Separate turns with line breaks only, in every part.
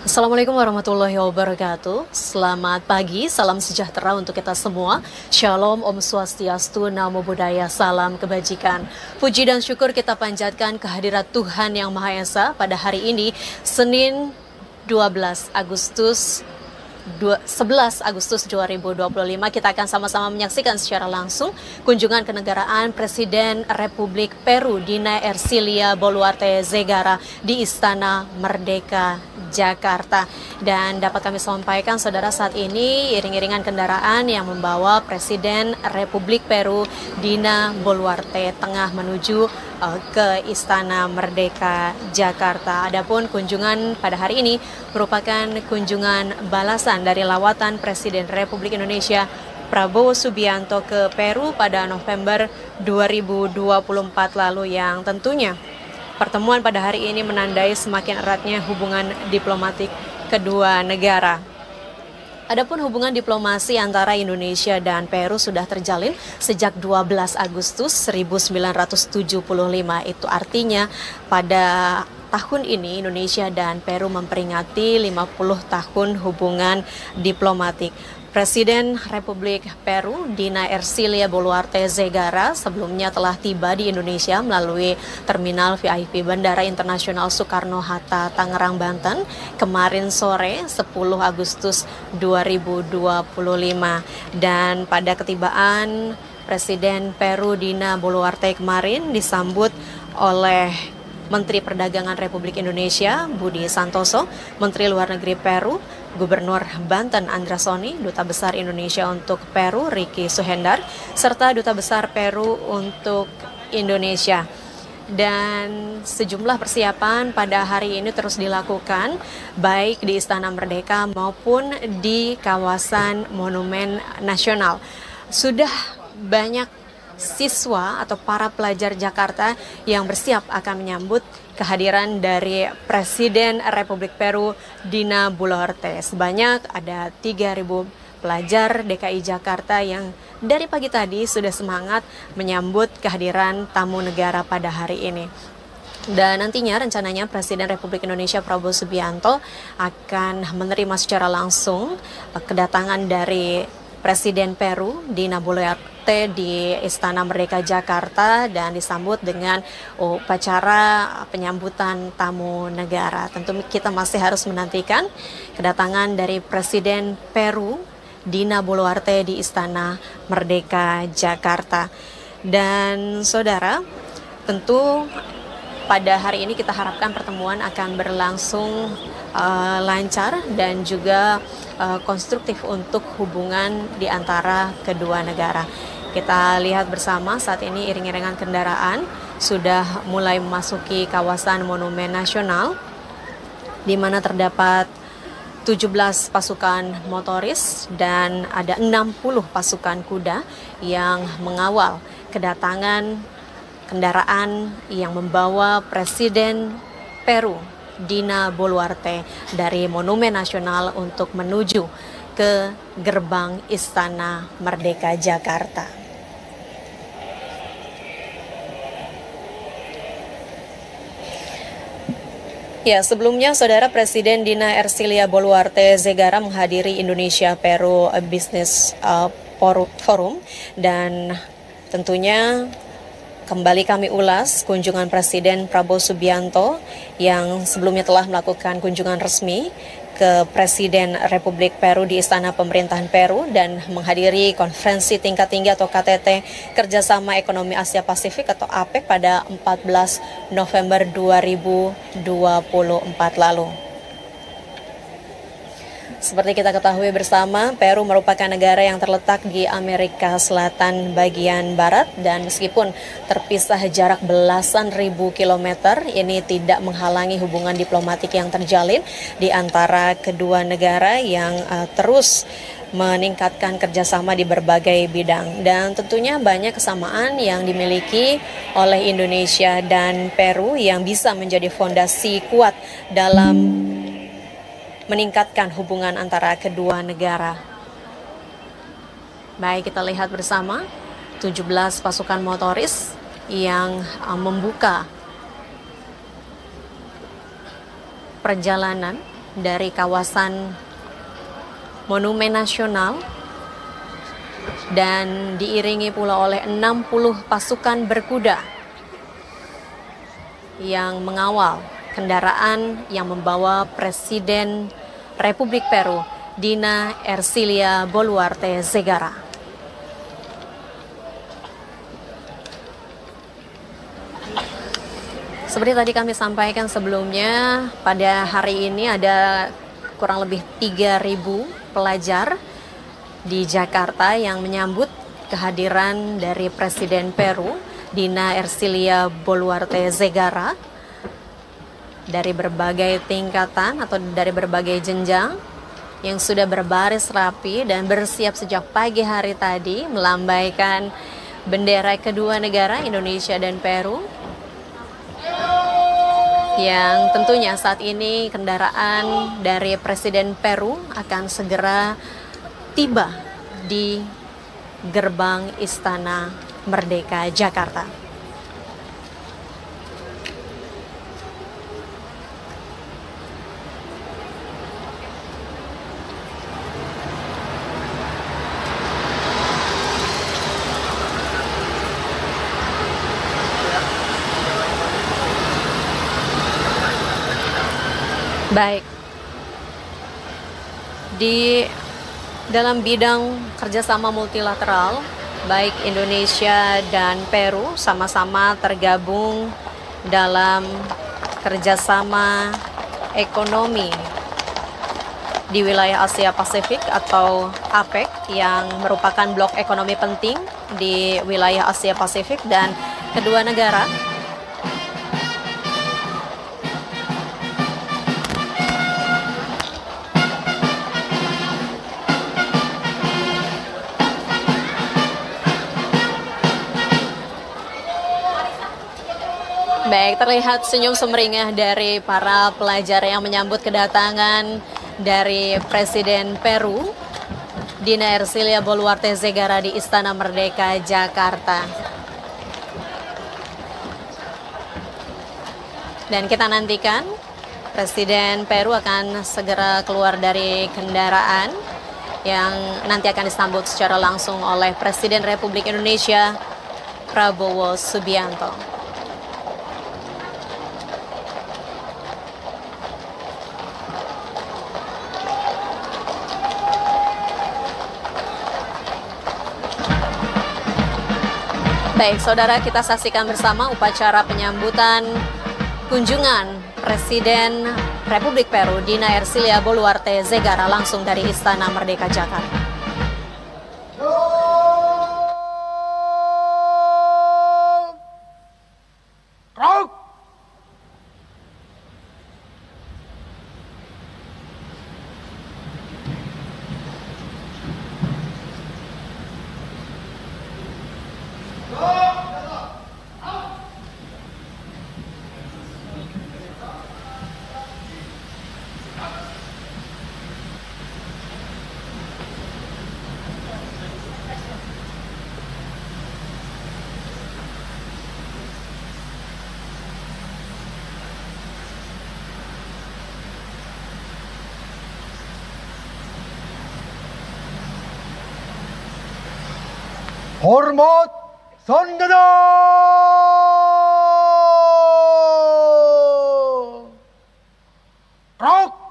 Assalamualaikum warahmatullahi wabarakatuh. Selamat pagi, salam sejahtera untuk kita semua. Shalom, Om Swastiastu, Namo Buddhaya, salam kebajikan. Puji dan syukur kita panjatkan kehadirat Tuhan Yang Maha Esa pada hari ini, Senin 11 Agustus 2025. Kita akan sama-sama menyaksikan secara langsung kunjungan kenegaraan Presiden Republik Peru Dina Ercilia Boluarte Zegara di Istana Merdeka Jakarta. Dan dapat kami sampaikan saudara, saat ini iring-iringan kendaraan yang membawa Presiden Republik Peru Dina Boluarte tengah menuju ke Istana Merdeka Jakarta. Adapun kunjungan pada hari ini merupakan kunjungan balasan dari lawatan Presiden Republik Indonesia Prabowo Subianto ke Peru pada November 2024 lalu, yang tentunya pertemuan pada hari ini menandai semakin eratnya hubungan diplomatik kedua negara. Adapun hubungan diplomasi antara Indonesia dan Peru sudah terjalin sejak 12 Agustus 1975. Itu artinya pada tahun ini Indonesia dan Peru memperingati 50 tahun hubungan diplomatik. Presiden Republik Peru Dina Ercilia Boluarte Zegara sebelumnya telah tiba di Indonesia melalui Terminal VIP Bandara Internasional Soekarno-Hatta, Tangerang, Banten kemarin sore 10 Agustus 2025. Dan pada ketibaan Presiden Peru Dina Boluarte kemarin disambut oleh Menteri Perdagangan Republik Indonesia Budi Santoso, Menteri Luar Negeri Peru, Gubernur Banten Andra Soni, Duta Besar Indonesia untuk Peru Ricky Suhendar, serta Duta Besar Peru untuk Indonesia. Dan sejumlah persiapan pada hari ini terus dilakukan baik di Istana Merdeka maupun di kawasan Monumen Nasional. Sudah banyak siswa atau para pelajar Jakarta yang bersiap akan menyambut kehadiran dari Presiden Republik Peru Dina Boluarte. Sebanyak ada 3.000 pelajar DKI Jakarta yang dari pagi tadi sudah semangat menyambut kehadiran tamu negara pada hari ini. Dan nantinya rencananya Presiden Republik Indonesia Prabowo Subianto akan menerima secara langsung kedatangan dari Presiden Peru Dina Boluarte di Istana Merdeka Jakarta dan disambut dengan upacara penyambutan tamu negara. Tentu kita masih harus menantikan kedatangan dari Presiden Peru Dina Boluarte di Istana Merdeka Jakarta. Dan saudara, tentu pada hari ini kita harapkan pertemuan akan berlangsung lancar dan juga konstruktif untuk hubungan di antara kedua negara. Kita lihat bersama saat ini iring-iringan kendaraan sudah mulai memasuki kawasan Monumen Nasional, di mana terdapat 17 pasukan motoris dan ada 60 pasukan kuda yang mengawal kedatangan kendaraan yang membawa Presiden Peru Dina Boluarte dari Monumen Nasional untuk menuju ke gerbang Istana Merdeka Jakarta. Ya, sebelumnya saudara, Presiden Dina Ercilia Boluarte Zegara menghadiri Indonesia Peru Business Forum, dan tentunya kembali kami ulas kunjungan Presiden Prabowo Subianto yang sebelumnya telah melakukan kunjungan resmi ke Presiden Republik Peru di Istana Pemerintahan Peru dan menghadiri konferensi tingkat tinggi atau KTT Kerjasama Ekonomi Asia Pasifik atau APEC pada 14 November 2024 lalu. Seperti kita ketahui bersama, Peru merupakan negara yang terletak di Amerika Selatan bagian barat, dan meskipun terpisah jarak belasan ribu kilometer, ini tidak menghalangi hubungan diplomatik yang terjalin di antara kedua negara yang terus meningkatkan kerjasama di berbagai bidang. Dan tentunya banyak kesamaan yang dimiliki oleh Indonesia dan Peru yang bisa menjadi fondasi kuat dalam meningkatkan hubungan antara kedua negara. Baik, kita lihat bersama 17 pasukan motoris yang membuka perjalanan dari kawasan Monumen Nasional dan diiringi pula oleh 60 pasukan berkuda yang mengawal kendaraan yang membawa Presiden Republik Peru Dina Ercilia Boluarte Zegara. Seperti tadi kami sampaikan sebelumnya, pada hari ini ada kurang lebih 3.000 pelajar di Jakarta yang menyambut kehadiran dari Presiden Peru Dina Ercilia Boluarte Zegara dari berbagai tingkatan atau dari berbagai jenjang yang sudah berbaris rapi dan bersiap sejak pagi hari tadi melambaikan bendera kedua negara Indonesia dan Peru, yang tentunya saat ini kendaraan dari Presiden Peru akan segera tiba di gerbang Istana Merdeka Jakarta. Baik, di dalam bidang kerjasama multilateral, baik Indonesia dan Peru sama-sama tergabung dalam kerjasama ekonomi di wilayah Asia Pasifik atau APEC yang merupakan blok ekonomi penting di wilayah Asia Pasifik, dan kedua negara baik, terlihat senyum sumringah dari para pelajar yang menyambut kedatangan dari Presiden Peru Dina Ercilia Boluarte Zegara di Istana Merdeka Jakarta. Dan kita nantikan Presiden Peru akan segera keluar dari kendaraan yang nanti akan disambut secara langsung oleh Presiden Republik Indonesia Prabowo Subianto. Baik, saudara, kita saksikan bersama upacara penyambutan kunjungan Presiden Republik Peru Dina Ercilia Boluarte Zegara langsung dari Istana Merdeka Jakarta.
Hormat saudara! Rock!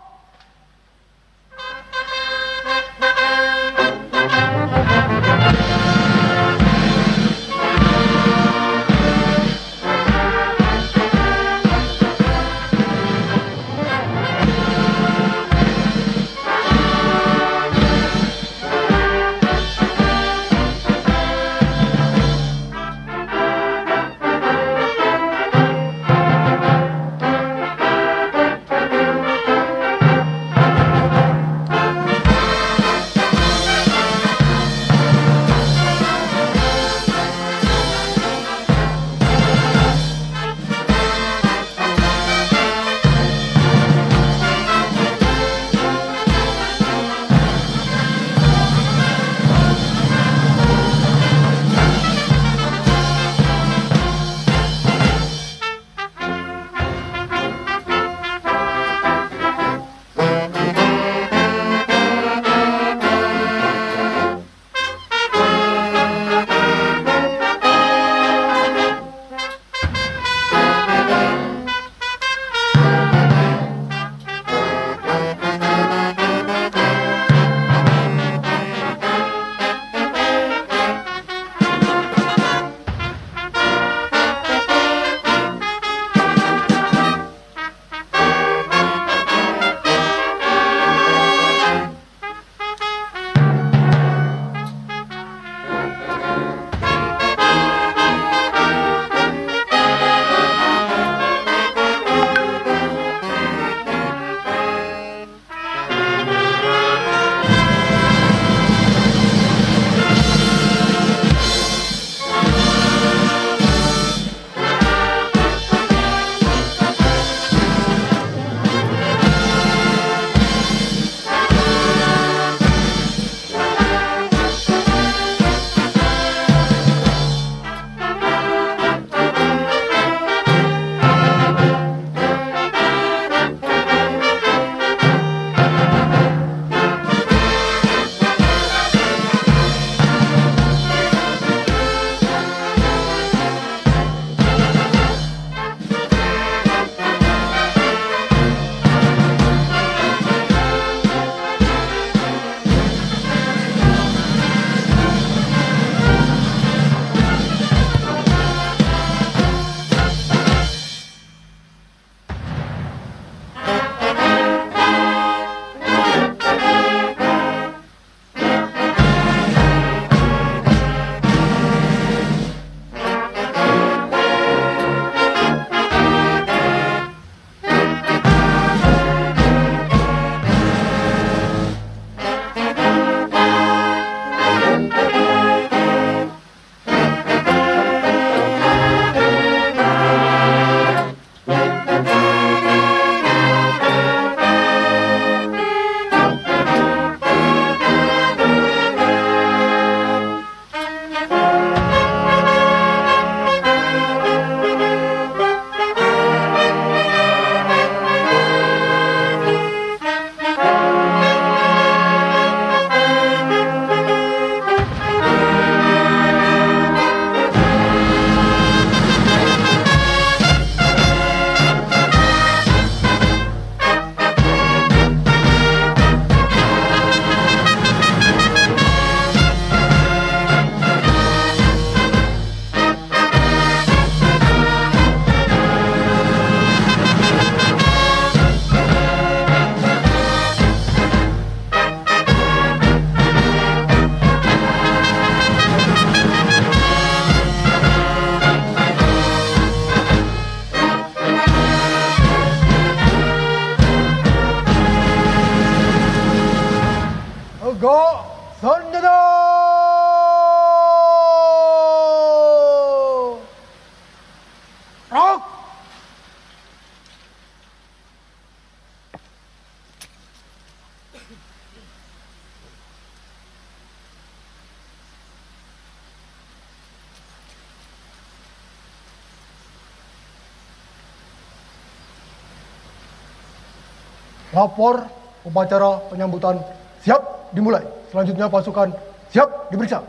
Lapor upacara penyambutan siap dimulai. Selanjutnya pasukan siap diperiksa.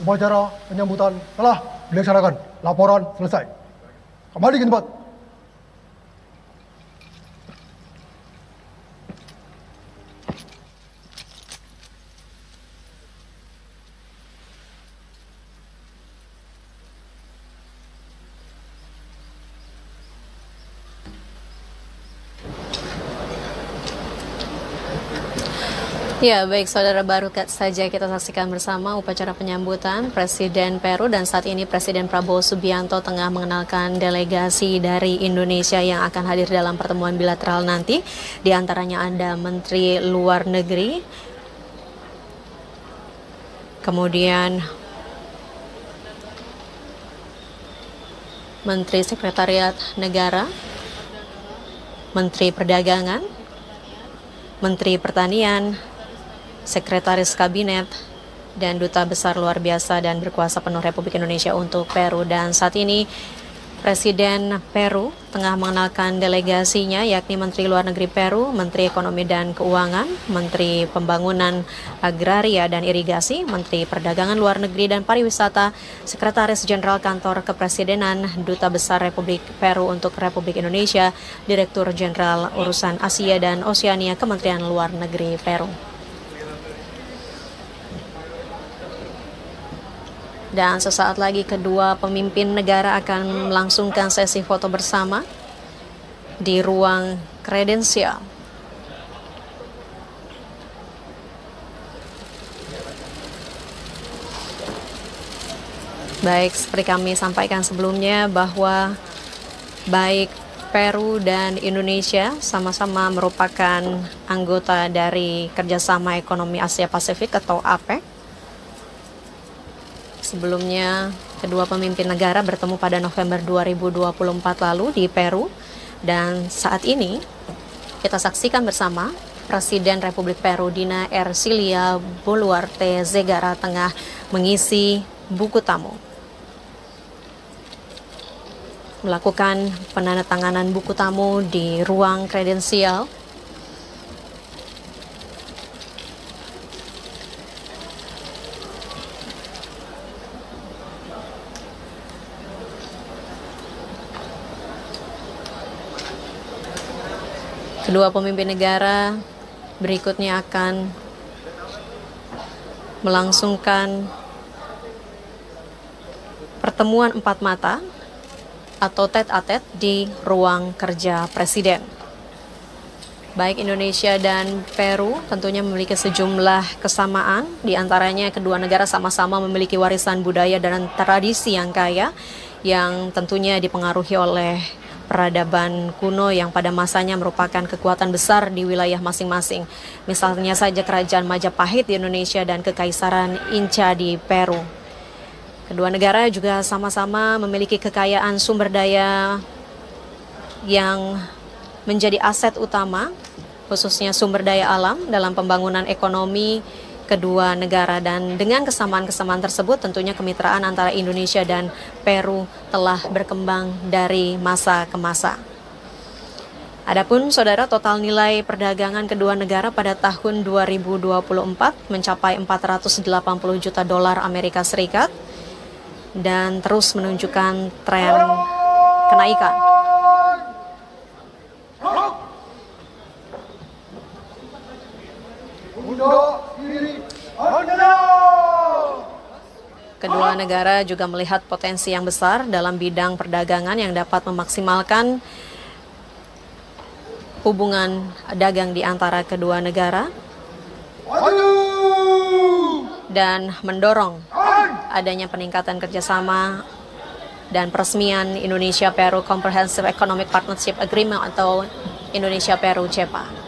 Upacara penyambutan telah dilaksanakan. Laporan selesai. Kembali ke tempat.
Ya, baik saudara, baru saja kita saksikan bersama upacara penyambutan Presiden Peru, dan saat ini Presiden Prabowo Subianto tengah mengenalkan delegasi dari Indonesia yang akan hadir dalam pertemuan bilateral nanti. Di antaranya ada Menteri Luar Negeri, kemudian Menteri Sekretariat Negara, Menteri Perdagangan, Menteri Pertanian, Sekretaris Kabinet, dan Duta Besar Luar Biasa dan Berkuasa Penuh Republik Indonesia untuk Peru. Dan saat ini Presiden Peru tengah mengenalkan delegasinya, yakni Menteri Luar Negeri Peru, Menteri Ekonomi dan Keuangan, Menteri Pembangunan Agraria dan Irigasi, Menteri Perdagangan Luar Negeri dan Pariwisata, Sekretaris Jenderal Kantor Kepresidenan, Duta Besar Republik Peru untuk Republik Indonesia, Direktur Jenderal Urusan Asia dan Oseania, Kementerian Luar Negeri Peru. Dan sesaat lagi kedua pemimpin negara akan melangsungkan sesi foto bersama di ruang kredensial. Baik, seperti kami sampaikan sebelumnya bahwa baik Peru dan Indonesia sama-sama merupakan anggota dari Kerjasama Ekonomi Asia Pasifik atau APEC. Sebelumnya, kedua pemimpin negara bertemu pada November 2024 lalu di Peru. Dan saat ini, kita saksikan bersama Presiden Republik Peru Dina Ercilia Boluarte Zegara tengah mengisi buku tamu. Melakukan penandatanganan buku tamu di ruang kredensial. Kedua pemimpin negara berikutnya akan melangsungkan pertemuan empat mata atau tete-a-tete di ruang kerja Presiden. Baik Indonesia dan Peru tentunya memiliki sejumlah kesamaan, di antaranya kedua negara sama-sama memiliki warisan budaya dan tradisi yang kaya, yang tentunya dipengaruhi oleh peradaban kuno yang pada masanya merupakan kekuatan besar di wilayah masing-masing. Misalnya saja Kerajaan Majapahit di Indonesia dan Kekaisaran Inca di Peru. Kedua negara juga sama-sama memiliki kekayaan sumber daya yang menjadi aset utama, khususnya sumber daya alam dalam pembangunan ekonomi kedua negara, dan dengan kesamaan-kesamaan tersebut tentunya kemitraan antara Indonesia dan Peru telah berkembang dari masa ke masa. Adapun saudara, total nilai perdagangan kedua negara pada tahun 2024 mencapai 480 juta dolar Amerika Serikat dan terus menunjukkan tren kenaikan. Kedua negara juga melihat potensi yang besar dalam bidang perdagangan yang dapat memaksimalkan hubungan dagang di antara kedua negara dan mendorong adanya peningkatan kerjasama dan peresmian Indonesia-Peru Comprehensive Economic Partnership Agreement atau Indonesia-Peru CEPA.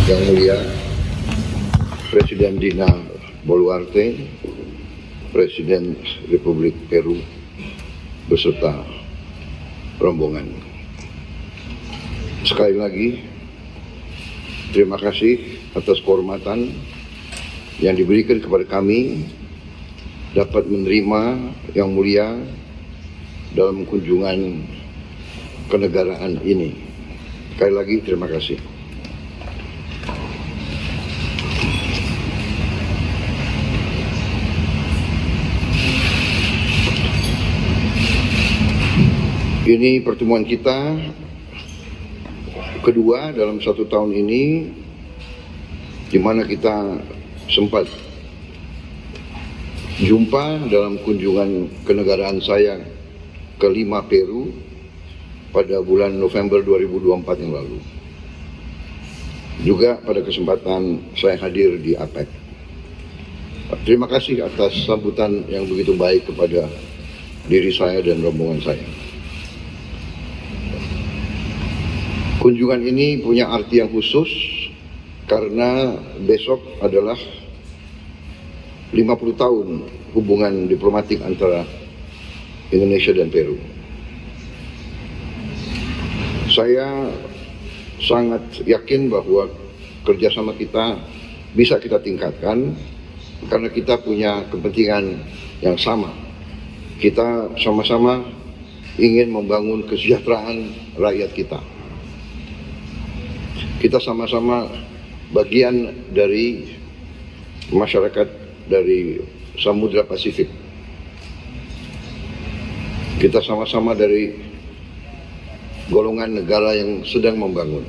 Yang Mulia Presiden Dina Boluarte, Presiden Republik Peru beserta rombongan. Sekali lagi, terima kasih atas kehormatan yang diberikan kepada kami dapat menerima Yang Mulia dalam kunjungan kenegaraan ini. Sekali lagi terima kasih. Ini pertemuan kita kedua dalam 1 tahun ini, di mana kita sempat jumpa dalam kunjungan kenegaraan saya ke 5 Peru pada bulan November 2024 yang lalu. Juga pada kesempatan saya hadir di APEC. Terima kasih atas sambutan yang begitu baik kepada diri saya dan rombongan saya. Kunjungan ini punya arti yang khusus karena besok adalah 50 tahun hubungan diplomatik antara Indonesia dan Peru. Saya sangat yakin bahwa kerjasama kita bisa kita tingkatkan karena kita punya kepentingan yang sama. Kita sama-sama ingin membangun kesejahteraan rakyat kita. Kita sama-sama bagian dari masyarakat dari Samudra Pasifik. Kita sama-sama dari golongan negara yang sedang membangun.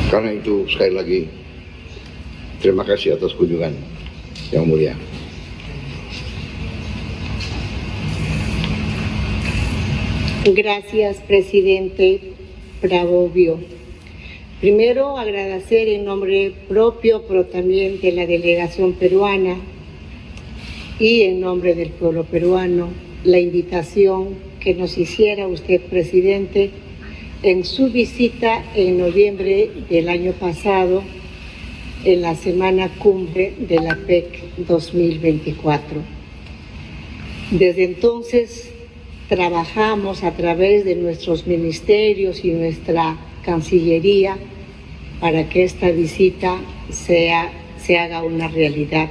Karena itu sekali lagi terima kasih atas kunjungan yang mulia.
Gracias, presidente Pravovio. Primero, agradecer en nombre propio, pero también de la delegación peruana y en nombre del pueblo peruano, la invitación que nos hiciera usted, presidente, en su visita en noviembre del año pasado, en la semana cumbre de la PEC 2024. Desde entonces, trabajamos a través de nuestros ministerios y nuestra Cancillería para que esta visita se haga una realidad.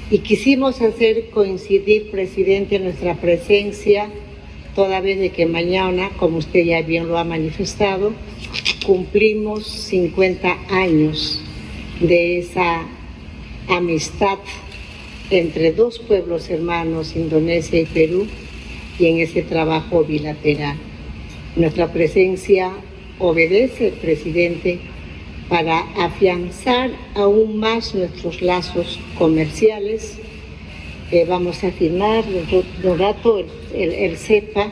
Y quisimos hacer coincidir, presidente, nuestra presencia, toda vez de que mañana, como usted ya bien lo ha manifestado, cumplimos 50 años de esa amistad entre dos pueblos hermanos, Indonesia y Perú, y en ese trabajo bilateral. Nuestra presencia obedece, presidente, para afianzar aún más nuestros lazos comerciales. Vamos a firmar un rato el CEPA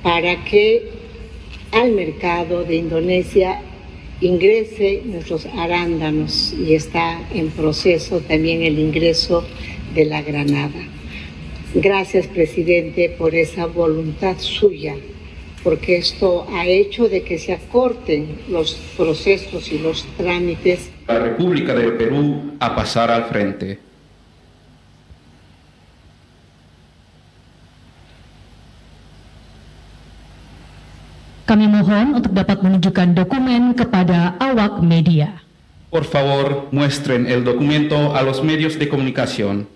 para que al mercado de Indonesia ingrese nuestros arándanos y está en proceso también el ingreso de la granada. Gracias, presidente, por esa voluntad suya, porque esto ha hecho de que se acorten los procesos y los trámites.
La República del Perú a pasar al frente.
Kami mohon untuk dapat menunjukkan dokumen kepada awak media.
Por favor, muestren el documento a los medios de comunicación.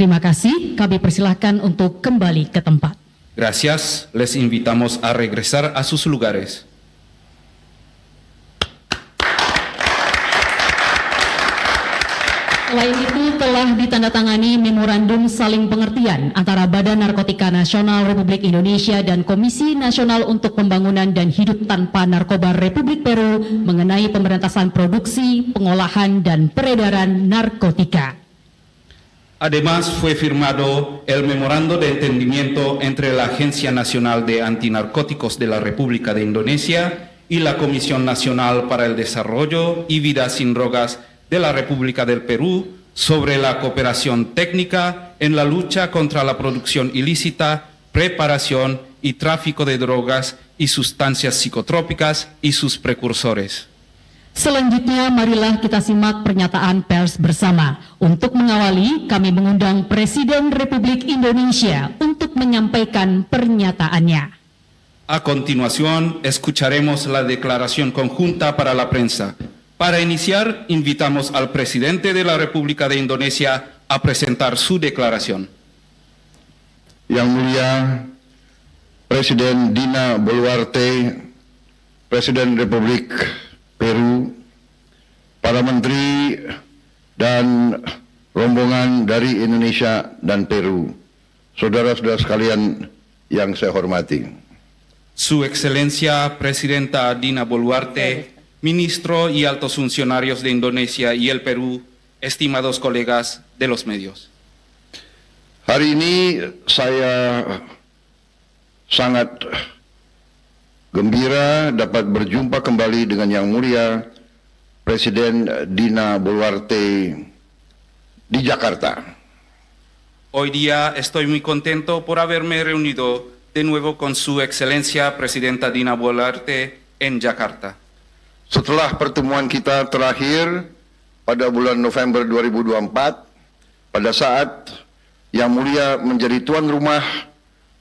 Terima kasih, kami persilahkan untuk kembali ke tempat.
Gracias, les invitamos a regresar a sus lugares.
Selain itu telah ditandatangani memorandum saling pengertian antara Badan Narkotika Nasional Republik Indonesia dan Komisi Nasional untuk Pembangunan dan Hidup Tanpa Narkoba Republik Peru mengenai pemberantasan produksi, pengolahan, dan peredaran narkotika.
Además, fue firmado el memorando de entendimiento entre la Agencia Nacional de Antinarcóticos de la República de Indonesia y la Comisión Nacional para el Desarrollo y Vida sin Drogas de la República del Perú sobre la cooperación técnica en la lucha contra la producción ilícita, preparación y tráfico de drogas y sustancias psicotrópicas y sus precursores.
Selanjutnya, marilah kita simak pernyataan pers bersama. Untuk mengawali, kami mengundang Presiden Republik Indonesia untuk menyampaikan pernyataannya.
A continuación, escucharemos la declaración conjunta para la prensa. Para iniciar, invitamos al presidente de la República de Indonesia a presentar su declaración.
Yang Mulia Presiden Dina Boluarte, Presiden Republik Peru, para menteri dan rombongan dari Indonesia dan Peru, saudara-saudara sekalian yang saya hormati.
Su Excelencia Presidenta Dina Boluarte, Ministro y altos funcionarios de Indonesia y el Perú, estimados colegas de los medios.
Hari ini saya sangat gembira dapat berjumpa kembali dengan Yang Mulia Presiden Dina Boluarte di Jakarta.
Hoy día estoy muy contento por haberme reunido de nuevo con Su Excelencia Presidenta Dina Boluarte en Jakarta.
Setelah pertemuan kita terakhir pada bulan November 2024, pada saat Yang Mulia menjadi tuan rumah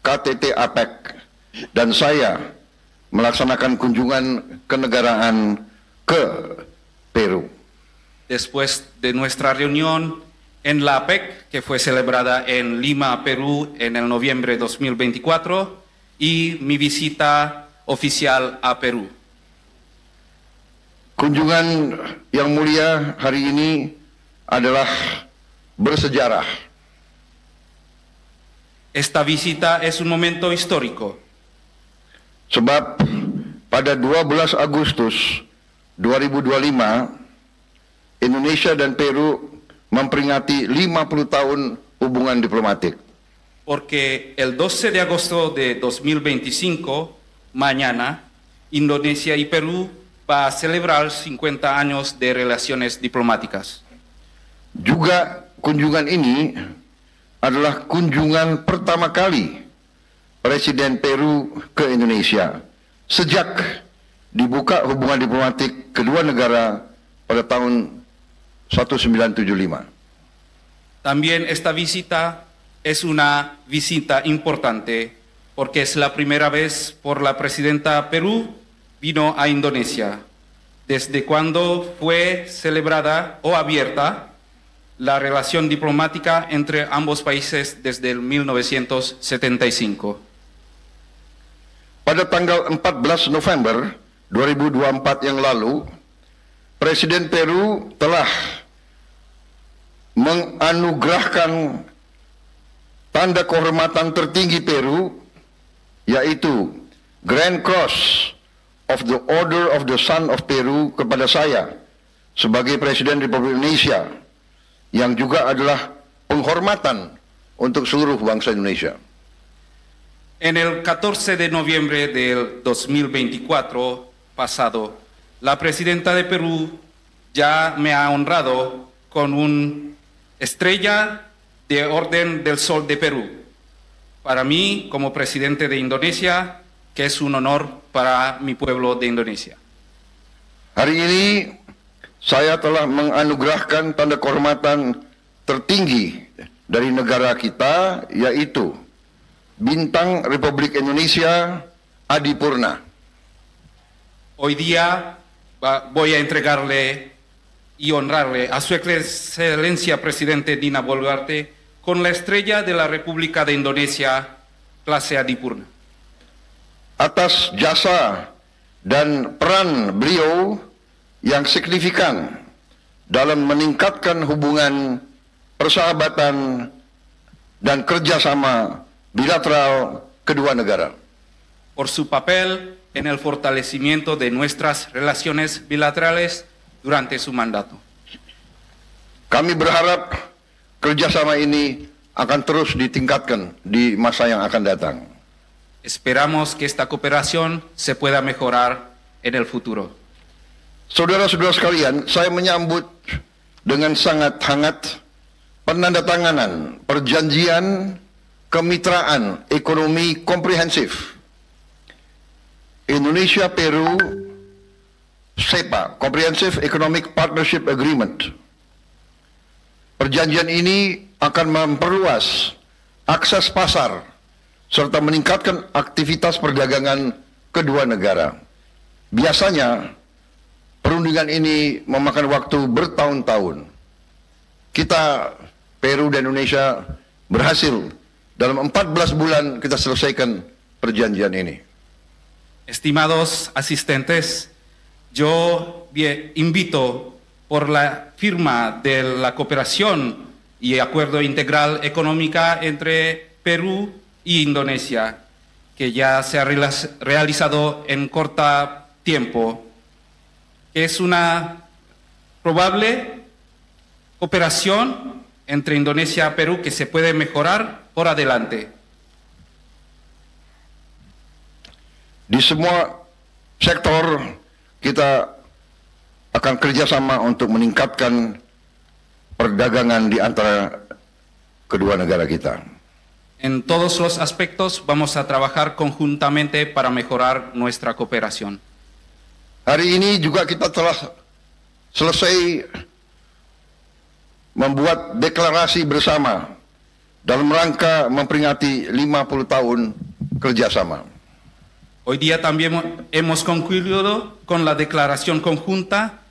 KTT APEC dan saya melaksanakan kunjungan kenegaraan ke Peru.
Después de nuestra reunión en la APEC, que fue celebrada en Lima, Perú, en el noviembre de 2024, y mi visita oficial a Perú.
Kunjungan Yang Mulia hari ini adalah bersejarah.
Esta visita es un momento histórico,
Sebab pada 12 Agustus 2025, Indonesia dan Peru memperingati 50 tahun hubungan diplomatik.
porque el 12 de agosto de 2025, mañana, Indonesia y Perú va a celebrar 50 años de relaciones diplomáticas.
Juga kunjungan ini adalah kunjungan pertama kali Presiden Peru ke Indonesia sejak dibuka hubungan diplomatik kedua negara pada tahun 1975.
También esta visita es una visita importante porque es la primera vez por la presidenta Perú vino a Indonesia, desde cuando fue celebrada o abierta la relación diplomática entre ambos países desde el 1975.
Pada tanggal 14 November 2024 yang lalu, Presiden Peru telah menganugerahkan tanda kehormatan tertinggi Peru, yaitu Grand Cross of the Order of the Sun of Peru kepada saya sebagai Presiden Republik Indonesia, yang juga adalah penghormatan untuk seluruh bangsa Indonesia.
En el 14 de noviembre del 2024 pasado, la presidenta de Perú ya me ha honrado con una estrella de Orden del Sol de Perú. Para mí, como presidente de Indonesia, que es un honor para mi pueblo de Indonesia.
Hari ini saya telah menganugerahkan tanda kehormatan tertinggi dari negara kita, yaitu Bintang Republik Indonesia Adipurna.
Hoy día voy a entregarle y honrarle a Su Excelencia Presidente Dina Boluarte con la estrella de la República de Indonesia, clase Adipurna.
Atas jasa dan peran beliau yang signifikan dalam meningkatkan hubungan persahabatan dan kerjasama bilateral kedua negara.
Por su papel en el fortalecimiento de nuestras relaciones bilaterales durante su mandato.
Kami berharap kerjasama ini akan terus ditingkatkan di masa yang akan datang.
Esperamos que esta cooperación se pueda mejorar en el futuro.
Saudara-saudara sekalian, saya menyambut dengan sangat hangat penandatanganan perjanjian kemitraan ekonomi komprehensif Indonesia Peru CEPA, Comprehensive Economic Partnership Agreement. Perjanjian ini akan memperluas akses pasar serta meningkatkan aktivitas perdagangan kedua negara. Biasanya, perundingan ini memakan waktu bertahun-tahun. Kita, Peru dan Indonesia, berhasil dalam 14 bulan kita selesaikan perjanjian ini.
Estimados asistentes, yo invito por la firma de la cooperación y acuerdo integral económica entre Perú y Indonesia, que ya se ha realizado en corto tiempo, que es una probable cooperación entre Indonesia y Perú que se puede mejorar por adelante.
Di semua sektor kita akan kerjasama untuk meningkatkan perdagangan di antara kedua negara kita.
En todos los aspectos vamos a trabajar conjuntamente para mejorar nuestra cooperación.
Hari ini juga kita telah selesai membuat deklarasi bersama dalam rangka memperingati 50 tahun kerjasama.
Hoy día también hemos concluido con la declaración conjunta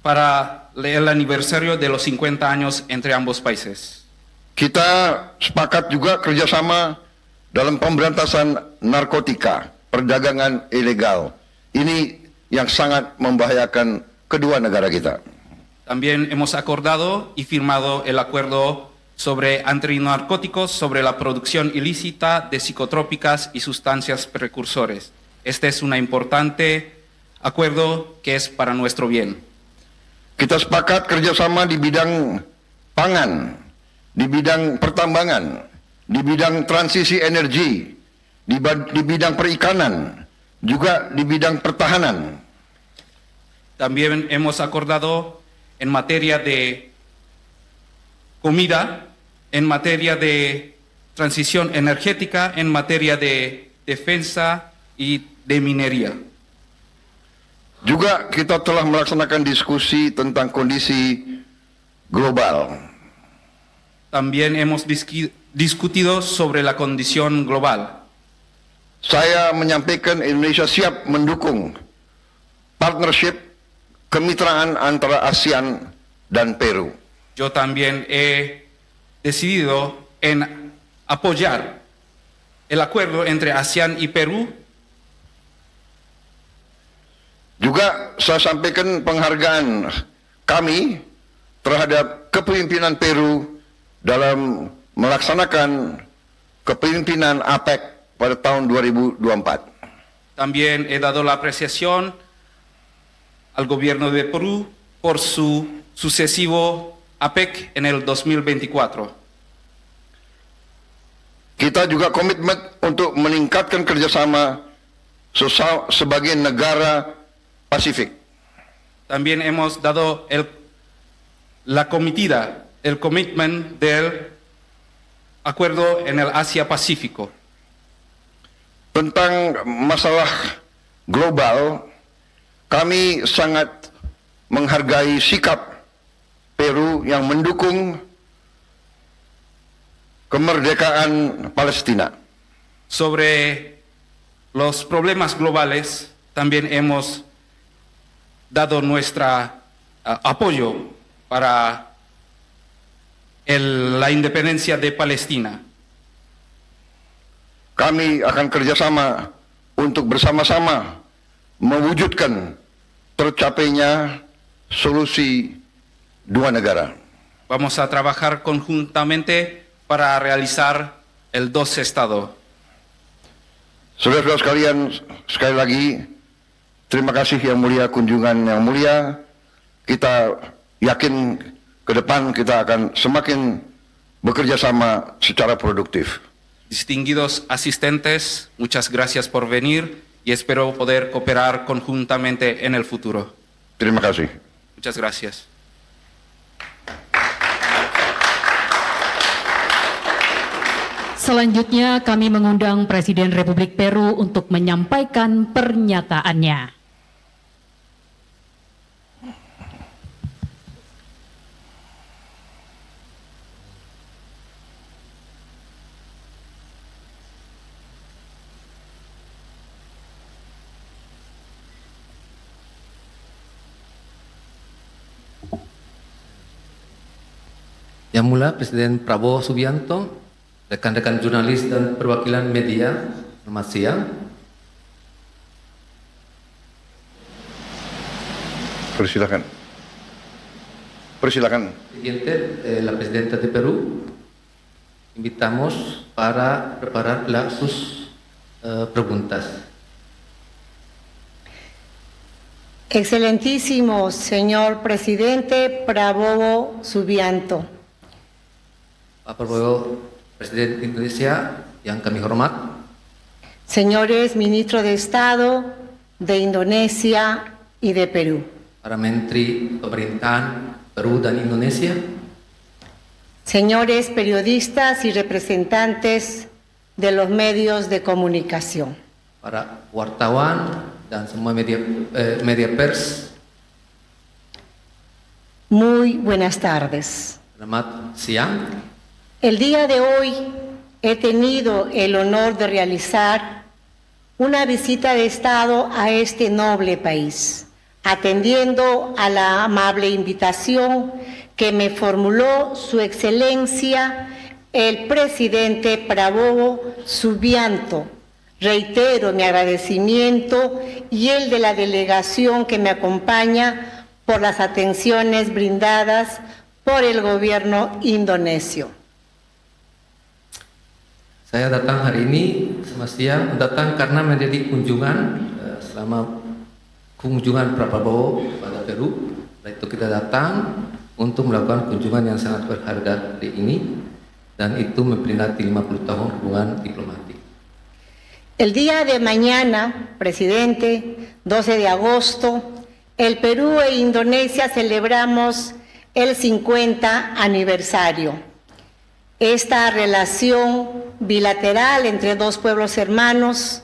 para el aniversario de los 50 años entre ambos países.
Kita sepakat juga kerjasama dalam pemberantasan narkotika, perdagangan ilegal. Ini yang sangat membahayakan kedua negara kita.
También hemos acordado y firmado el acuerdo sobre antinarcóticos, sobre la producción ilícita de psicotrópicas y sustancias precursores. Este es un importante acuerdo que es para nuestro bien.
Kita sepakat kerjasama di bidang pangan, di bidang pertambangan, di bidang transisi energi, di bidang perikanan, juga di bidang pertahanan.
También hemos acordado en materia de comida, en materia de transición energética, en materia de defensa y de minería.
Juga kita telah melaksanakan diskusi tentang kondisi global.
También hemos discutido sobre la condición global.
Saya menyampaikan Indonesia siap mendukung partnership kemitraan antara ASEAN dan Peru.
Yo también he decidido en apoyar el acuerdo entre ASEAN y Perú.
Juga saya sampaikan penghargaan kami terhadap kepemimpinan Peru dalam melaksanakan kepemimpinan APEC pada tahun 2024.
También he dado la apreciación al gobierno de Perú por su sucesivo APEC en el 2024.
Kita juga komitmen untuk meningkatkan kerjasama sebagai negara Pasifik.
También hemos dado la comitida, el commitment del acuerdo en el Asia-Pacífico.
Tentang masalah global, kami sangat menghargai sikap Peru yang mendukung kemerdekaan Palestina.
Sobre los problemas globales, también hemos dado nuestro apoyo para la independencia de Palestina.
Kami akan kerjasama untuk bersama-sama mewujudkan tercapainya solusi dua negara.
Vamos a trabajar conjuntamente para realizar el dos estados.
Saudara-saudara sekalian, sekali lagi terima kasih yang mulia, kunjungan yang mulia. Kita yakin ke depan kita akan semakin bekerja sama secara produktif.
Distinguidos asistentes, muchas gracias por venir y espero poder cooperar conjuntamente en el futuro.
Terima kasih.
Muchas gracias.
Selanjutnya kami mengundang Presiden Republik Peru untuk menyampaikan pernyataannya.
Yang mulia Presiden Prabowo Subianto, rekan-rekan jurnalis dan perwakilan media, selamat siang.
Persilakan. Persilakan.
Siguiente, la Presidenta de Perú, invitamos para preparar sus preguntas.
Excelentísimo señor Presidente Prabowo Subianto.
Pak Prabowo, Presiden Indonesia yang kami hormat,
Señores Ministro de Estado de Indonesia y de Perú.
para Menteri Pemerintahan Peru dan Indonesia,
Señores periodistas y representantes de los medios de comunicación.
para wartawan dan semua media pers,
Muy buenas tardes.
selamat siang.
El día de hoy he tenido el honor de realizar una visita de Estado a este noble país, atendiendo a la amable invitación que me formuló Su Excelencia el Presidente Prabowo Subianto. Reitero mi agradecimiento y el de la delegación que me acompaña por las atenciones brindadas por el gobierno indonesio.
Saya datang hari ini, selamat siang, datang karena menjadi kunjungan selama kunjungan Pak Prabowo pada Peru. Setelah itu kita datang untuk melakukan kunjungan yang sangat berharga hari ini, dan itu memperingati 50 tahun hubungan diplomatik.
El día de mañana, presidente, 12 de agosto, el Perú e Indonesia celebramos el 50 aniversario. Esta relación bilateral entre dos pueblos hermanos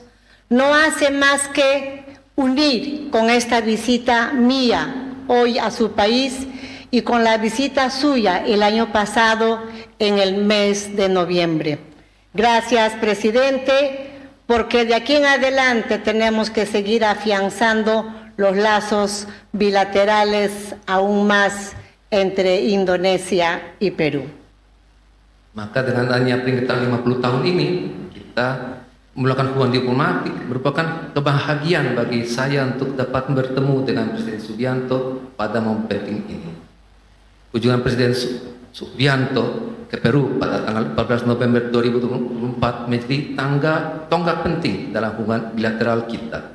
no hace más que unir con esta visita mía hoy a su país y con la visita suya el año pasado en el mes de noviembre. Gracias, presidente, porque de aquí en adelante tenemos que seguir afianzando los lazos bilaterales aún más entre Indonesia y Perú.
Maka dengan adanya peringatan 50 tahun ini, kita melakukan hubungan diplomatik merupakan kebahagiaan bagi saya untuk dapat bertemu dengan Presiden Subianto pada momen penting ini. Kunjungan Presiden Subianto ke Peru pada tanggal 14 November 2024 menjadi tonggak penting dalam hubungan bilateral kita.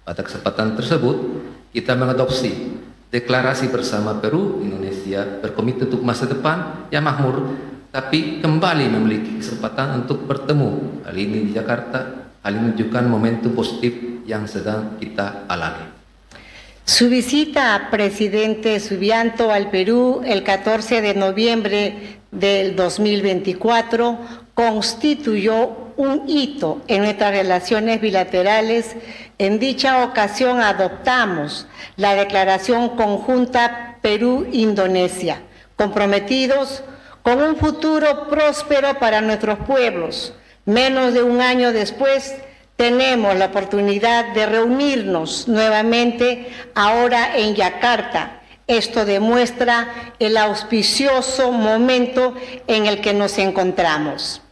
Pada kesempatan tersebut, kita mengadopsi deklarasi bersama Peru, Indonesia berkomitmen untuk masa depan yang makmur, tapi kembali memiliki kesempatan untuk bertemu kali ini di Jakarta. Hal ini menunjukkan momentum positif yang sedang kita alami.
Su visita, presidente Subianto, al Perú el 14 de noviembre del 2024 constituyó un hito en nuestras relaciones bilaterales. En dicha ocasión adoptamos la Declaración Conjunta Perú-Indonesia, comprometidos con un futuro próspero para nuestros pueblos. Menos de un año después, tenemos la oportunidad de reunirnos nuevamente ahora en Yakarta. Esto demuestra el auspicioso momento en el que nos encontramos.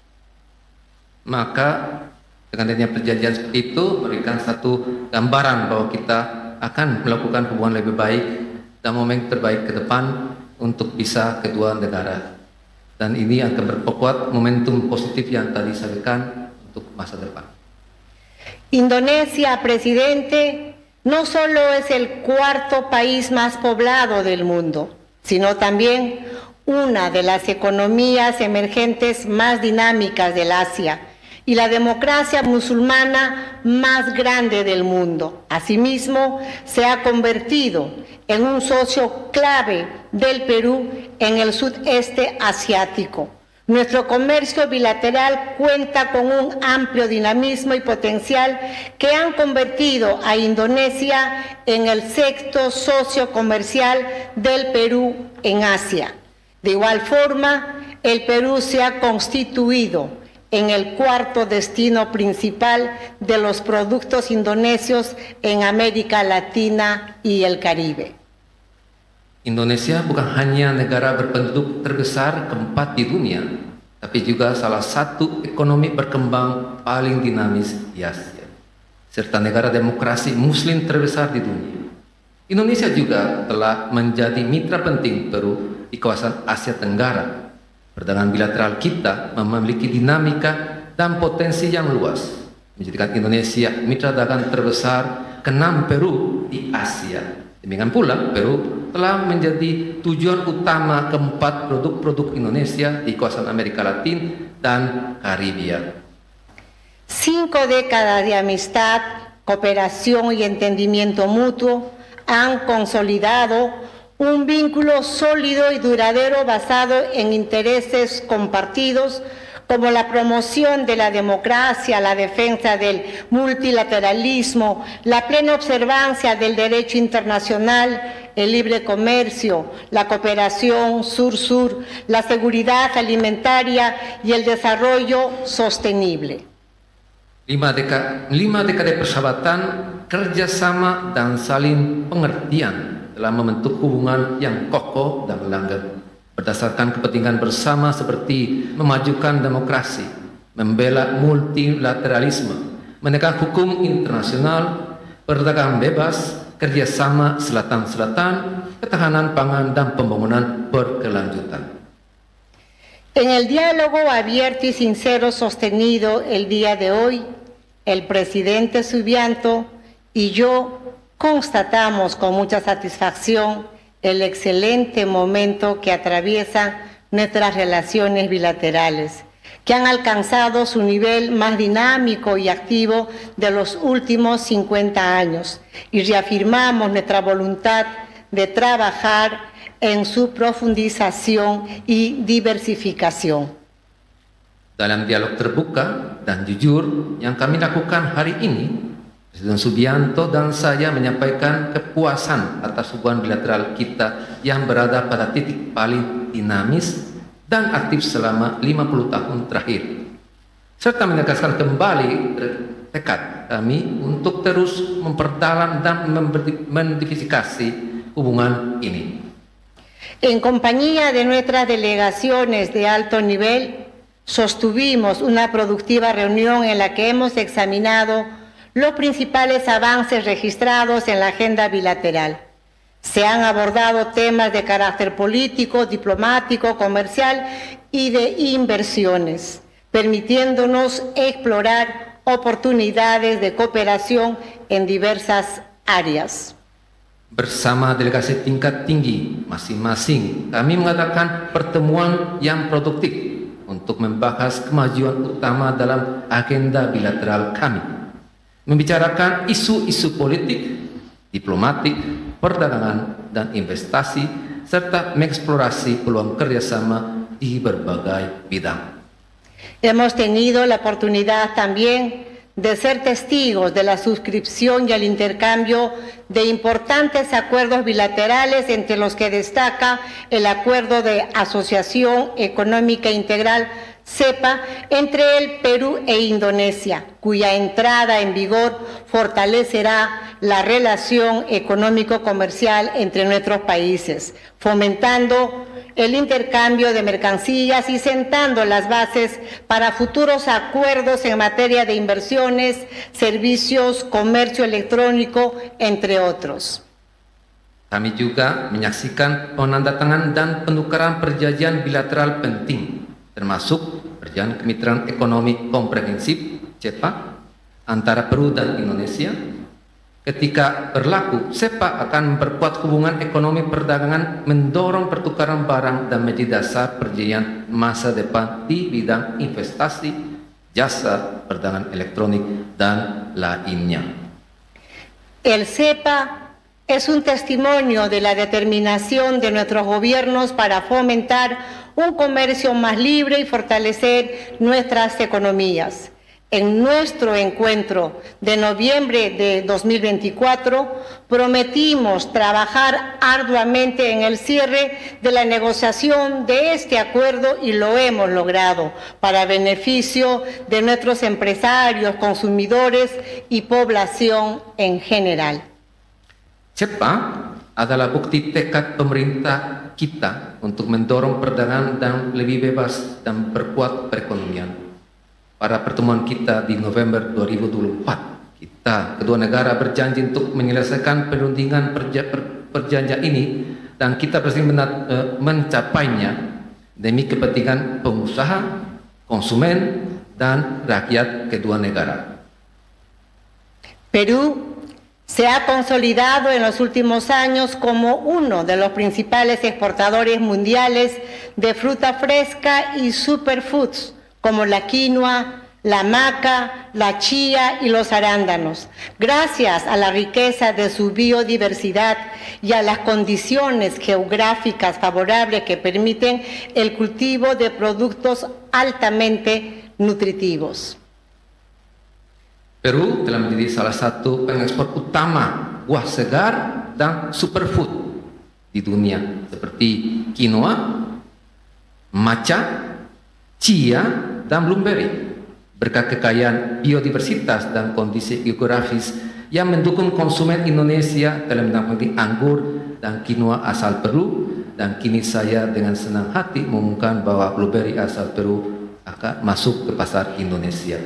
Maka dengan adanya perjanjian seperti itu memberikan satu gambaran bahwa kita akan melakukan hubungan lebih baik dan momen terbaik ke depan untuk bisa kedua negara. Dan ini akan memperkuat momentum positif yang tadi saya sampaikan untuk masa depan.
Indonesia, presidente, no solo es el cuarto país más poblado del mundo, sino también una de las economías emergentes más dinámicas del Asia y la democracia musulmana más grande del mundo. Asimismo, se ha convertido en un socio clave del Perú en el sudeste asiático. Nuestro comercio bilateral cuenta con un amplio dinamismo y potencial que han convertido a Indonesia en el sexto socio comercial del Perú en Asia. De igual forma, el Perú se ha constituido en el cuarto destino principal de los productos indonesios en América Latina y el Caribe.
Indonesia bukan hanya negara berpenduduk terbesar keempat di dunia, tapi juga salah satu ekonomi berkembang paling dinamis di Asia, serta negara demokrasi muslim terbesar di dunia. Indonesia juga telah menjadi mitra penting Peru di kawasan Asia Tenggara. Perdagangan bilateral kita memiliki dinamika dan potensi yang luas, menjadikan Indonesia mitra dagang terbesar ke-6 Peru di Asia. Demikian pula, Peru telah menjadi tujuan utama keempat produk-produk Indonesia di kawasan Amerika Latin dan Karibia.
5 décadas de amistad, cooperación y entendimiento mutuo han consolidado un vínculo sólido y duradero basado en intereses compartidos como la promoción de la democracia, la defensa del multilateralismo, la plena observancia del derecho internacional, el libre comercio, la cooperación sur-sur, la seguridad alimentaria y el desarrollo sostenible.
5 dekade persahabatan, kerjasama dan saling pengertian telah membentuk hubungan yang kokoh dan langgeng berdasarkan kepentingan bersama seperti memajukan demokrasi, membela multilateralisme, menegakkan hukum internasional, perdagangan bebas, kerjasama selatan-selatan, ketahanan pangan dan pembangunan berkelanjutan.
En el diálogo abierto y sincero sostenido el día de hoy, el presidente Subianto y yo constatamos con mucha satisfacción el excelente momento que atraviesan nuestras relaciones bilaterales, que han alcanzado su nivel más dinámico y activo de los últimos 50 años, y reafirmamos nuestra voluntad de trabajar en su profundización y diversificación.
Dalam dialog terbuka dan jujur yang kami lakukan hari ini, Presiden Subianto dan saya menyampaikan kepuasan atas hubungan bilateral kita yang berada pada titik paling dinamis dan aktif selama 50 tahun terakhir, serta menegaskan kembali tekad kami untuk terus memperdalam dan mendiversifikasi hubungan ini.
En compañía de nuestras delegaciones de alto nivel, sostuvimos una productiva reunión en la que hemos examinado los principales avances registrados en la agenda bilateral. Se han abordado temas de carácter político, diplomático, comercial y de inversiones, permitiéndonos explorar oportunidades de cooperación en diversas áreas.
Bersama delegasi tingkat tinggi masing-masing, kami mengadakan pertemuan yang produktif untuk membahas kemajuan utama dalam agenda bilateral kami, membicarakan isu-isu politik, diplomatik, perdagangan, dan investasi, serta mengeksplorasi peluang kerjasama di berbagai bidang.
Hemos tenido la oportunidad también de ser testigos de la suscripción y el intercambio de importantes acuerdos bilaterales, entre los que destaca el Acuerdo de Asociación Económica Integral CEPA entre el Perú e Indonesia, cuya entrada en vigor fortalecerá la relación económico-comercial entre nuestros países, fomentando el intercambio de mercancías y sentando las bases para futuros acuerdos en materia de inversiones, servicios, comercio electrónico, entre otros.
Kami juga menyaksikan penandatangan dan penukaran perjanjian bilateral penting, termasuk perjanjian kemitraan ekonomi komprehensif CEPA antara Peru dan Indonesia. Ketika berlaku, CEPA akan memperkuat hubungan ekonomi perdagangan, mendorong pertukaran barang, dan menjadi dasar perjanjian masa depan di bidang investasi, jasa, perdagangan elektronik, dan lainnya.
El CEPA es un testimonio de la determinación de nuestros gobiernos para fomentar un comercio más libre y fortalecer nuestras economías. En nuestro encuentro de noviembre de 2024 prometimos trabajar arduamente en el cierre de la negociación de este acuerdo, y lo hemos logrado para beneficio de nuestros empresarios, consumidores y población en general.
CEPA adalah bukti tekad pemerintah kita untuk mendorong perdagangan dan lebih bebas dan perkuat perekonomian. Pada pertemuan kita di November 2024, kita kedua negara berjanji untuk menyelesaikan perundingan perjanjian ini dan kita pasti mencapainya demi kepentingan pengusaha, konsumen, dan rakyat kedua negara.
Perú se ha consolidado en los últimos años como uno de los principales exportadores mundiales de fruta fresca y superfoods, como la quinoa, la maca, la chía y los arándanos. Gracias a la riqueza de su biodiversidad y a las condiciones geográficas favorables que permiten el cultivo de productos altamente nutritivos.
Peru telah menjadi salah satu pengekspor utama buah segar dan superfood di dunia seperti quinoa, matcha, chia, dan blueberry. Berkat kekayaan biodiversitas dan kondisi geografis yang mendukung konsumen Indonesia dalam menikmati anggur dan quinoa asal Peru, dan kini saya dengan senang hati mengumumkan bahwa blueberry asal Peru akan masuk ke pasar Indonesia.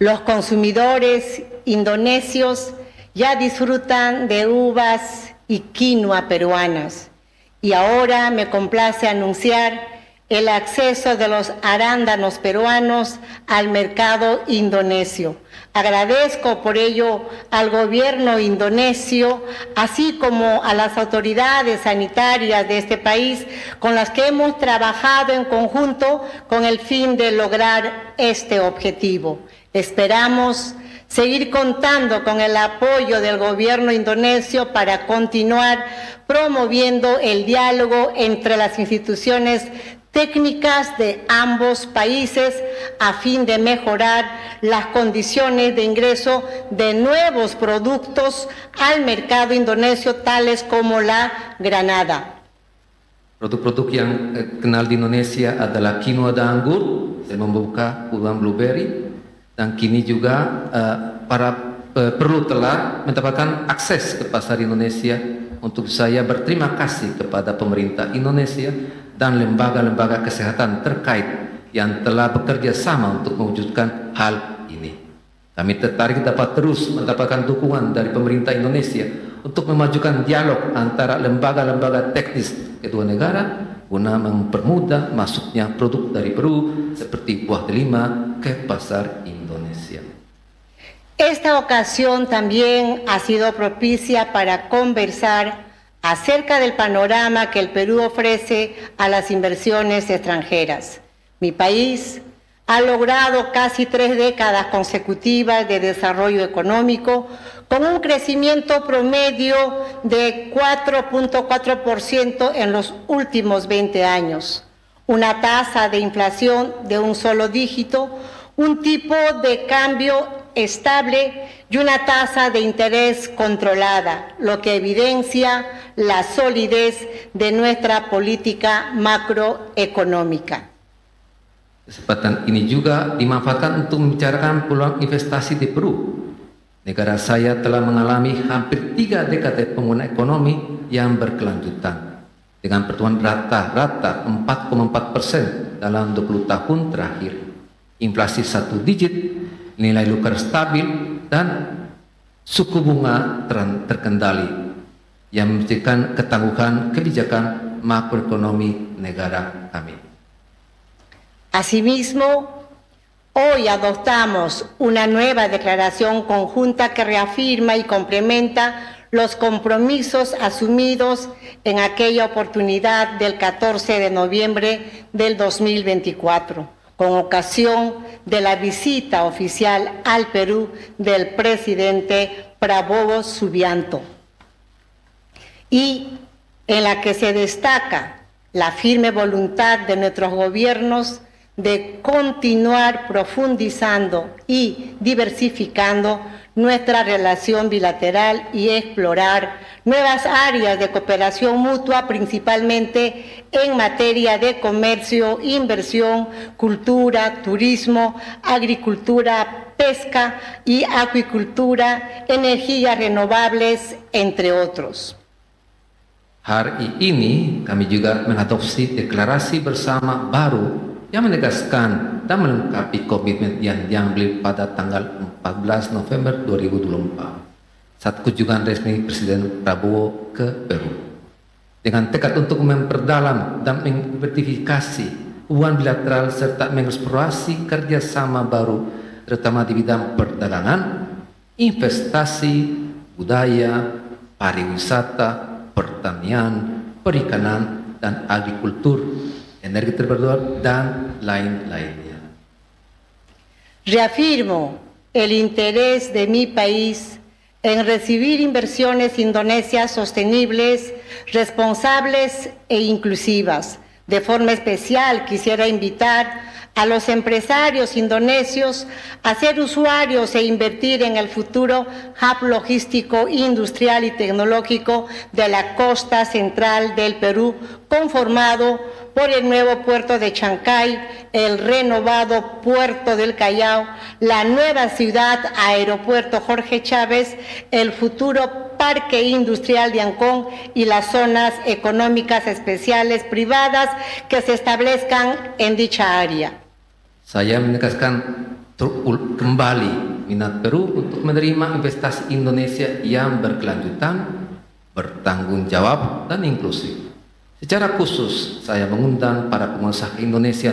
Los consumidores indonesios ya disfrutan de uvas y quinoa peruanas, y ahora me complace anunciar el acceso de los arándanos peruanos al mercado indonesio. Agradezco por ello al gobierno indonesio, así como a las autoridades sanitarias de este país, con las que hemos trabajado en conjunto con el fin de lograr este objetivo. Esperamos seguir contando con el apoyo del gobierno indonesio para continuar promoviendo el diálogo entre las instituciones técnicas de ambos países a fin de mejorar las condiciones de ingreso de nuevos productos al mercado indonesio, tales como la granada.
Produk-produk yang kenal di Indonesia adalah quinoa dan anggur, saya membuka peluang blueberry, dan kini juga para perlu telah mendapatkan akses ke pasar Indonesia. Untuk saya berterima kasih kepada pemerintah Indonesia dan lembaga-lembaga kesehatan terkait yang telah bekerja sama untuk mewujudkan hal ini. Kami tertarik dapat terus mendapatkan dukungan dari pemerintah Indonesia untuk memajukan dialog antara lembaga-lembaga teknis kedua negara guna mempermudah masuknya produk dari Peru seperti buah delima ke pasar Indonesia.
Esta ocasión también ha sido propicia para conversar acerca del panorama que el Perú ofrece a las inversiones extranjeras. Mi país ha logrado casi 3 décadas consecutivas de desarrollo económico con un crecimiento promedio de 4.4% en los últimos 20 años, una tasa de inflación de un solo dígito, un tipo de cambio estable y una tasa de interés controlada, lo que evidencia la solidez de nuestra política macroeconómica.
Kesempatan ini juga dimanfaatkan untuk membicarakan peluang investasi di Peru. Negara saya telah mengalami hampir 3 dekade pemulihan ekonomi yang berkelanjutan dengan pertumbuhan rata-rata 4,4% dalam 20 tahun terakhir, inflasi 1 digit, nilai tukar stabil, dan suku bunga terkendali yang memberikan ketangguhan kebijakan makroekonomi negara kami.
Asimismo, hoy adoptamos una nueva declaración conjunta que reafirma y complementa los compromisos asumidos en aquella oportunidad del 14 de noviembre del 2024, con ocasión de la visita oficial al Perú del presidente Prabowo Subianto, y en la que se destaca la firme voluntad de nuestros gobiernos de continuar profundizando y diversificando nuestra relación bilateral y explorar nuevas áreas de cooperación mutua, principalmente en materia de comercio, inversión, cultura, turismo, agricultura, pesca y acuicultura, energías renovables, entre otros.
Hari ini kami juga mengadopsi deklarasi bersama baru yang menegaskan dan melengkapi komitmen yang diambil pada tanggal 14 November 2024 saat kunjungan resmi Presiden Prabowo ke Peru. Dengan tekad untuk memperdalam dan mengidentifikasi hubungan bilateral serta mengeksplorasi kerjasama baru, terutama di bidang perdagangan, investasi, budaya, pariwisata, pertanian, perikanan, dan agrikultur, energi terbarukan, dan lain-lainnya.
Reafirmo el interés de mi país en recibir inversiones indonesias sostenibles, responsables e inclusivas. De forma especial quisiera invitar a los empresarios indonesios a ser usuarios e invertir en el futuro hub logístico, industrial y tecnológico de la costa central del Perú, conformado por el nuevo puerto de Chancay, el renovado puerto del Callao, la nueva ciudad aeropuerto Jorge Chávez, el futuro parque industrial de Ancón y las zonas económicas especiales privadas que se establezcan en dicha área.
Saya menegaskan kembali minat Peru untuk menerima investasi Indonesia yang berkelanjutan, bertanggung jawab, dan inklusif. Secara khusus, saya mengundang para pengusaha Indonesia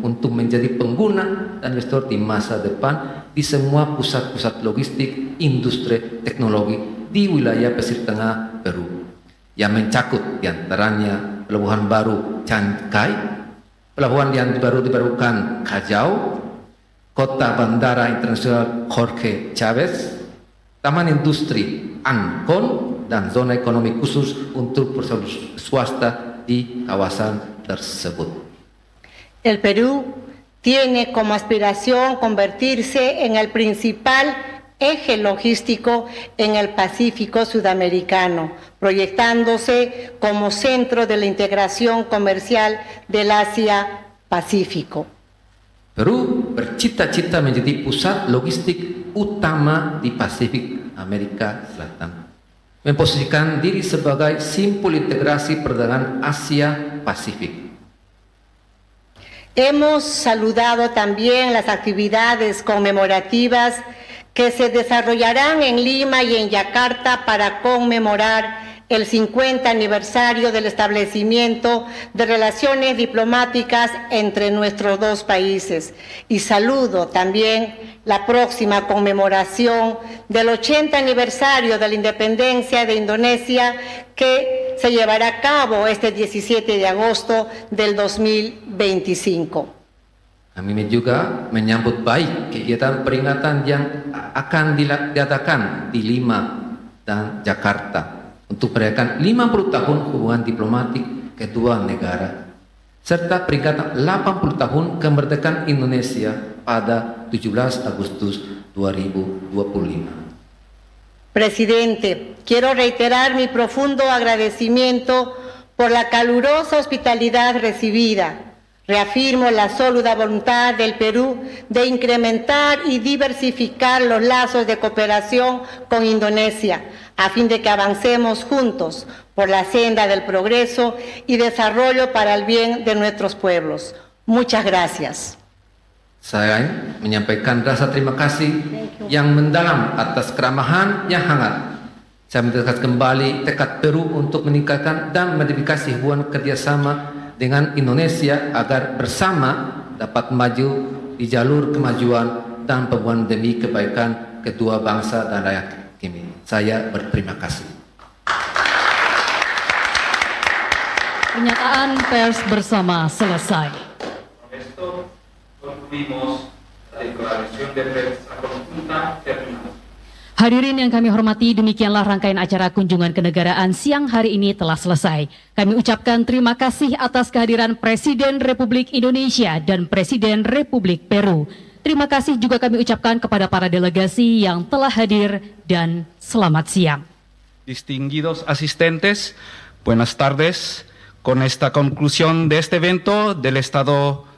untuk menjadi pengguna dan investor di masa depan di semua pusat-pusat logistik, industri, teknologi di wilayah pesisir tengah Peru, yang mencakup diantaranya pelabuhan baru Chancay, pelabuhan yang baru dibarukan Callao, kota bandara internasional Jorge Chávez, taman industri Ancón, dan zona ekonomi khusus untuk perusahaan swasta di kawasan tersebut.
El Perú tiene como aspiración convertirse en el principal eje logístico en el Pacífico sudamericano, proyectándose como centro de la integración comercial del Asia-Pacífico.
Peru bercita-cita menjadi pusat logistik utama di Pasifik Amerika Selatan, memposisikan diri sebagai simpul integrasi perdagangan Asia-Pasifik.
Hemos saludado también las actividades conmemorativas que se desarrollarán en Lima y en Yakarta para conmemorar el 50 aniversario del establecimiento de relaciones diplomáticas entre nuestros dos países. Y saludo también la próxima conmemoración del 80 aniversario de la independencia de Indonesia, que se llevará a cabo este 17 de agosto del 2025.
Kami juga menyambut baik kegiatan peringatan yang akan diadakan di Lima dan Jakarta untuk merayakan 50 tahun hubungan diplomatik kedua negara, serta peringatan 80 tahun kemerdekaan Indonesia pada 17 Agustus 2025.
Presidente, quiero reiterar mi profundo agradecimiento por la calurosa hospitalidad recibida. Reafirmo la sólida voluntad del Perú de incrementar y diversificar los lazos de cooperación con Indonesia, a fin de que avancemos juntos por la senda del progreso y desarrollo para el bien de nuestros pueblos. Muchas gracias.
Saya menyampaikan rasa terima kasih yang mendalam atas keramahan yang hangat. Saya menegaskan kembali tekad Peru untuk meningkatkan dan modifikasi hubungan kerjasama dengan Indonesia agar bersama dapat maju di jalur kemajuan dan pembangunan demi kebaikan kedua bangsa dan rakyat kami. Saya berterima kasih.
Pernyataan pers bersama selesai.
Esto concluimos la declaración de prensa conjunta terminada.
Hadirin yang kami hormati, demikianlah rangkaian acara kunjungan kenegaraan siang hari ini telah selesai. Kami ucapkan terima kasih atas kehadiran Presiden Republik Indonesia dan Presiden Republik Peru. Terima kasih juga kami ucapkan kepada para delegasi yang telah hadir dan selamat siang.
Distinguidos asistentes, buenas tardes. Con esta conclusión de este evento del Estado